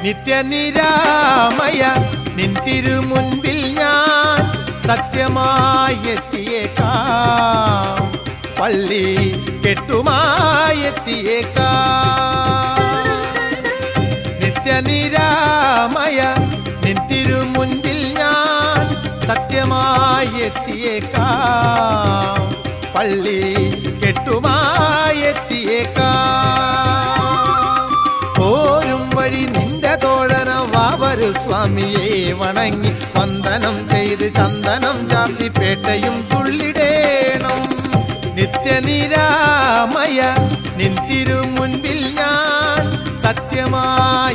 നിത്യനിരാമയ നിൻ തിരുമുൻപിൽ ഞാൻ സത്യമായെത്തിയേക്കാം, പള്ളി കെട്ടുമായെത്തിയേക്കാം. നിത്യനിരാമയ നിൻ തിരുമുൻപിൽ ഞാൻ സത്യമായെത്തിയേക്കാം, പള്ളി കെട്ടുമായെത്തിയേക്കാം. പോരും വഴി നിന്റെ തോഴന വാവരു സ്വാമിയെ വണങ്ങി വന്ദനം ചെയ്ത് ചന്ദനം ചാർത്തി പേട്ടയും തുള്ളിടേണം. നിത്യനിരാമയ നിൻ തിരുമുൻപിൽ ഞാൻ സത്യമായെത്തിയേക്കാം,